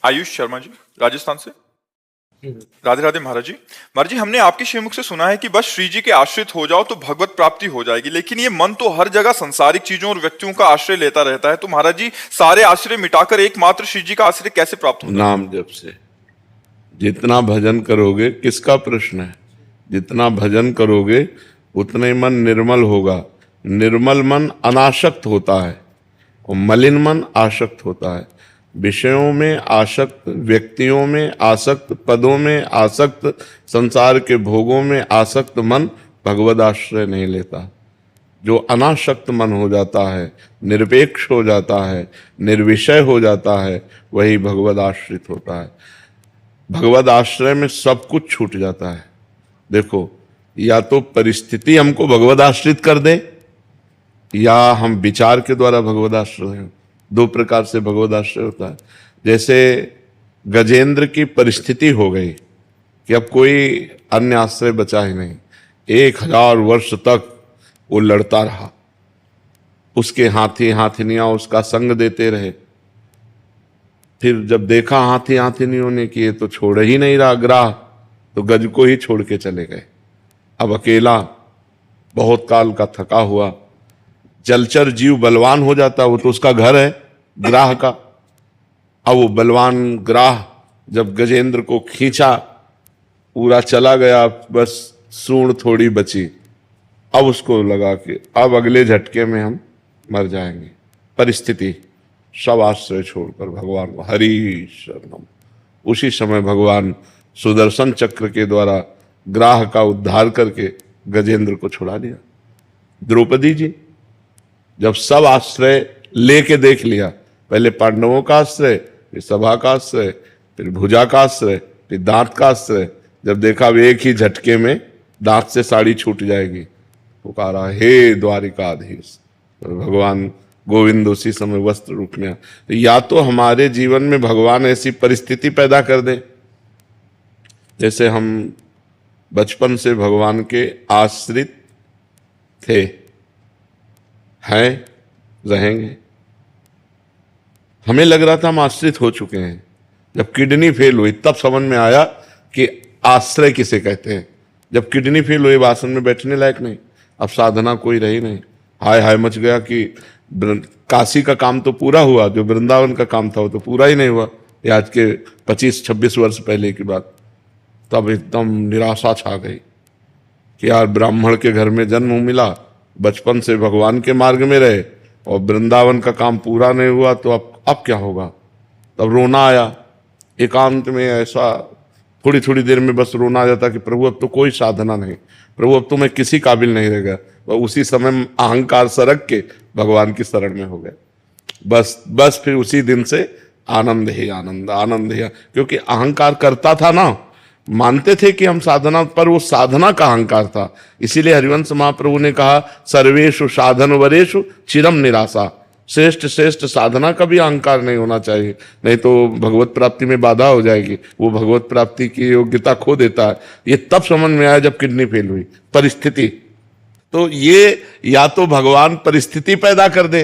आयुष शर्मा जी, राजस्थान से। राधे राधे महाराज जी। महाराज जी, हमने आपके श्रीमुख से सुना है कि बस श्री जी के आश्रित हो जाओ तो भगवत प्राप्ति हो जाएगी, लेकिन ये मन तो हर जगह संसारिक चीजों और व्यक्तियों का आश्रय लेता रहता है। तो महाराज जी, सारे आश्रय मिटाकर एकमात्र श्री जी का आश्रय कैसे प्राप्त होगा? नाम जप से। जितना भजन करोगे, किसका प्रश्न है, जितना भजन करोगे उतना ही मन निर्मल होगा। निर्मल मन अनासक्त होता है और मलिन मन आसक्त होता है। विषयों में आसक्त, व्यक्तियों में आसक्त, पदों में आसक्त, संसार के भोगों में आसक्त मन भगवद आश्रय नहीं लेता। जो अनासक्त मन हो जाता है, निरपेक्ष हो जाता है, निर्विषय हो जाता है, वही भगवद आश्रित होता है। भगवद आश्रय में सब कुछ छूट जाता है। देखो, या तो परिस्थिति हमको भगवद आश्रित कर दे, या हम विचार के द्वारा भगवद आश्रय हो। दो प्रकार से भगवद आश्रय होता है। जैसे गजेंद्र की परिस्थिति हो गई कि अब कोई अन्य आश्रय बचा ही नहीं, 1000 वर्ष तक वो लड़ता रहा, उसके हाथी हाथिनियां उसका संग देते रहे। फिर जब देखा हाथी हाथिनियों ने कि ये तो छोड़ ही नहीं रहा ग्राह, तो गज को ही छोड़ के चले गए। अब अकेला, बहुत काल का थका हुआ। जलचर जीव बलवान हो जाता, वो तो उसका घर है ग्राह का। अब वो बलवान ग्राह जब गजेंद्र को खींचा, पूरा चला गया, बस सूंड थोड़ी बची। अब उसको लगा कि अब अगले झटके में हम मर जाएंगे। परिस्थिति, सब आश्रय छोड़कर भगवान को हरि शरणम। उसी समय भगवान सुदर्शन चक्र के द्वारा ग्राह का उद्धार करके गजेंद्र को छुड़ा दिया। द्रौपदी जी जब सब आश्रय लेके देख लिया, पहले पांडवों का आश्रय, फिर सभा का आश्रय, फिर भुजा का आश्रय, फिर दांत का आश्रय, जब देखा वे एक ही झटके में दांत से साड़ी छूट जाएगी, पुकारा हे द्वारिकाधीश। तो भगवान गोविंद उसी समय वस्त्र रूप में। तो या तो हमारे जीवन में भगवान ऐसी परिस्थिति पैदा कर दे, जैसे हम बचपन से भगवान के आश्रित थे, हैं, रहेंगे। हमें लग रहा था हम आश्रित हो चुके हैं। जब किडनी फेल हुई तब समझ में आया कि आश्रय किसे कहते हैं। जब किडनी फेल हुई, आसन में बैठने लायक नहीं, अब साधना कोई रही नहीं। हाय हाय मच गया कि काशी का काम तो पूरा हुआ, जो वृंदावन का काम था वो तो पूरा ही नहीं हुआ। ये आज के 25-26 वर्ष पहले की बात। तब एकदम निराशा छा गई कि यार, ब्राह्मण के घर में जन्म मिला, बचपन से भगवान के मार्ग में रहे और वृंदावन का काम पूरा नहीं हुआ, तो अब क्या होगा। तब रोना आया एकांत में। ऐसा थोड़ी थोड़ी देर में बस रोना आ जाता कि प्रभु अब तो कोई साधना नहीं, प्रभु अब तो मैं किसी काबिल नहीं रह गया। और उसी समय अहंकार सरक के भगवान की शरण में हो गए। बस फिर उसी दिन से आनंद ही आनंद, आनंद ही, क्योंकि अहंकार करता था ना, मानते थे कि हम साधना, पर वो साधना का अहंकार था। इसीलिए हरिवंश महाप्रभु ने कहा सर्वेषु साधन वरेषु चिरम निराशा। श्रेष्ठ श्रेष्ठ साधना का भी अहंकार नहीं होना चाहिए, नहीं तो भगवत प्राप्ति में बाधा हो जाएगी, वो भगवत प्राप्ति की योग्यता खो देता है। ये तब समझ में आया जब किडनी फेल हुई। परिस्थिति, तो ये या तो भगवान परिस्थिति पैदा कर दे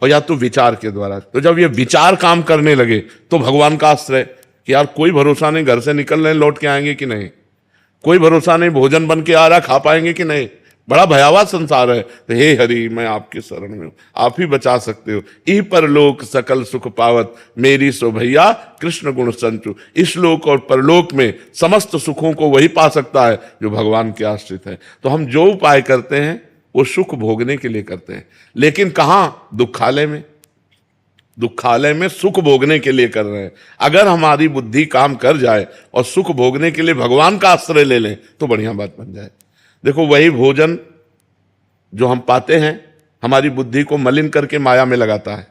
और या तो विचार के द्वारा। तो जब ये विचार काम करने लगे तो भगवान का आश्रय कि यार कोई भरोसा नहीं, घर से निकल रहे लौट के आएंगे कि नहीं, कोई भरोसा नहीं, भोजन बन के आ रहा खा पाएंगे कि नहीं, बड़ा भयावह संसार है। तो हे हरि, मैं आपके शरण में हूं, आप ही बचा सकते हो। ई परलोक सकल सुख पावत, मेरी सो भैया कृष्ण गुण संचु। इस लोक और परलोक में समस्त सुखों को वही पा सकता है जो भगवान के आश्रित है। तो हम जो उपाय करते हैं वो सुख भोगने के लिए करते हैं, लेकिन कहां, दुखालय में। दुखालय में सुख भोगने के लिए कर रहे हैं। अगर हमारी बुद्धि काम कर जाए और सुख भोगने के लिए भगवान का आश्रय ले लें तो बढ़िया बात बन जाए। देखो, वही भोजन जो हम पाते हैं हमारी बुद्धि को मलिन करके माया में लगाता है,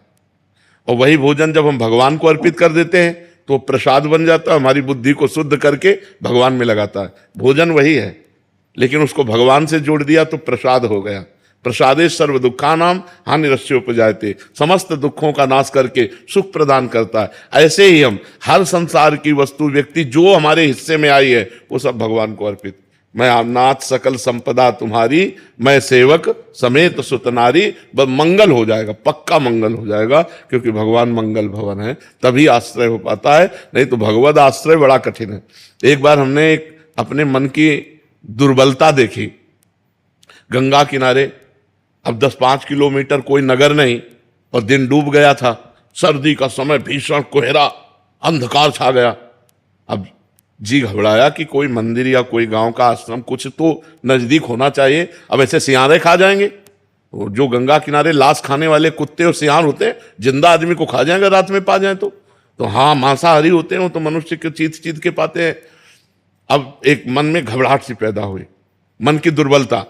और वही भोजन जब हम भगवान को अर्पित कर देते हैं तो प्रसाद बन जाता है, हमारी बुद्धि को शुद्ध करके भगवान में लगाता है। भोजन वही है, लेकिन उसको भगवान से जोड़ दिया तो प्रसाद हो गया। प्रसादे सर्व दुखानाम हानिरस्योपजायते, समस्त दुखों का नाश करके सुख प्रदान करता है। ऐसे ही हम हर संसार की वस्तु, व्यक्ति जो हमारे हिस्से में आई है वो सब भगवान को अर्पित। मैं नाथ सकल संपदा तुम्हारी, मैं सेवक समेत सुत नारी। बस मंगल हो जाएगा, पक्का मंगल हो जाएगा, क्योंकि भगवान मंगल भवन है, तभी आश्रय हो पाता है, नहीं तो भगवद आश्रय बड़ा कठिन है। एक बार हमने अपने मन की दुर्बलता देखी। गंगा किनारे, अब 10-5 किलोमीटर कोई नगर नहीं, और दिन डूब गया था, सर्दी का समय, भीषण कोहरा, अंधकार छा गया। अब जी घबराया कि कोई मंदिर या कोई गांव का आश्रम कुछ तो नजदीक होना चाहिए। अब ऐसे सियारे खा जाएंगे, जो गंगा किनारे लाश खाने वाले कुत्ते और सियार होते हैं, जिंदा आदमी को खा जाएंगे रात में पा जाए तो हाँ, मांसाहारी होते हैं वो, तो मनुष्य के चीत चीत के पाते हैं। अब एक मन में घबराहट सी पैदा हुई, मन की दुर्बलता।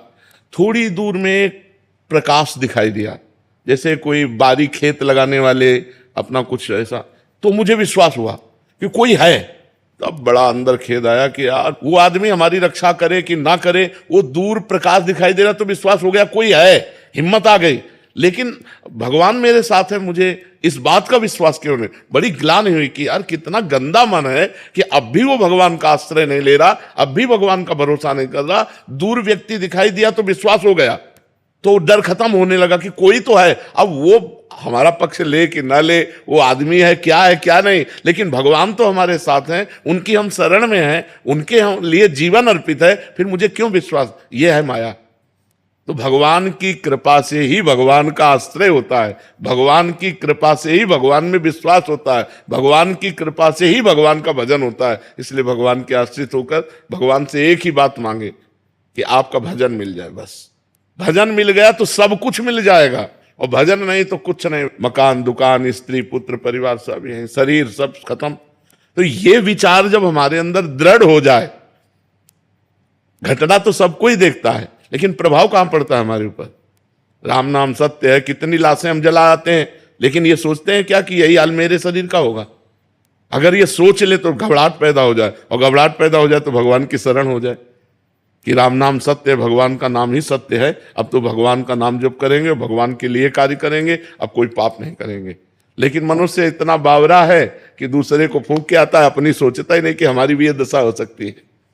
थोड़ी दूर में एक प्रकाश दिखाई दिया, जैसे कोई बारी खेत लगाने वाले अपना कुछ ऐसा, तो मुझे विश्वास हुआ कि कोई है। तब बड़ा अंदर खेद आया कि यार वो आदमी हमारी रक्षा करे कि ना करे, वो दूर प्रकाश दिखाई दे रहा, तो विश्वास हो गया कोई है, हिम्मत आ गई। लेकिन भगवान मेरे साथ है, मुझे इस बात का विश्वास क्यों नहीं? बड़ी ग्लानि हुई कि यार कितना गंदा मन है कि अब भी वो भगवान का आश्रय नहीं ले रहा, अब भी भगवान का भरोसा नहीं कर रहा। दूर व्यक्ति दिखाई दिया तो विश्वास हो गया, तो डर खत्म होने लगा कि कोई तो है। अब वो हमारा पक्ष ले कि ना ले, वो आदमी है क्या नहीं, लेकिन भगवान तो हमारे साथ हैं, उनकी हम शरण में हैं, उनके हम लिए जीवन अर्पित है, फिर मुझे क्यों विश्वास? ये है माया। तो भगवान की कृपा से ही भगवान का आश्रय होता है, भगवान की कृपा से ही भगवान में विश्वास होता है, भगवान की कृपा से ही भगवान का भजन होता है। इसलिए भगवान के आश्रित होकर भगवान से एक ही बात मांगे कि आपका भजन मिल जाए। बस भजन मिल गया तो सब कुछ मिल जाएगा, और भजन नहीं तो कुछ नहीं। मकान, दुकान, स्त्री, पुत्र, परिवार सब यहीं, शरीर सब खत्म। तो ये विचार जब हमारे अंदर दृढ़ हो जाए, घटना तो सबको ही देखता है, लेकिन प्रभाव कहां पड़ता है हमारे ऊपर? राम नाम सत्य है, कितनी लाशें हम जला आते हैं, लेकिन ये सोचते हैं क्या कि यही हाल मेरे शरीर का होगा? अगर ये सोच ले तो घबराहट पैदा हो जाए, और घबराहट पैदा हो जाए तो भगवान की शरण हो जाए कि राम नाम सत्य है, भगवान का नाम ही सत्य है। अब तो भगवान का नाम जप करेंगे, भगवान के लिए कार्य करेंगे, अब कोई पाप नहीं करेंगे। लेकिन मनुष्य इतना बावरा है कि दूसरे को फूंक के आता है, अपनी सोचता ही नहीं कि हमारी भी ये दशा हो सकती है।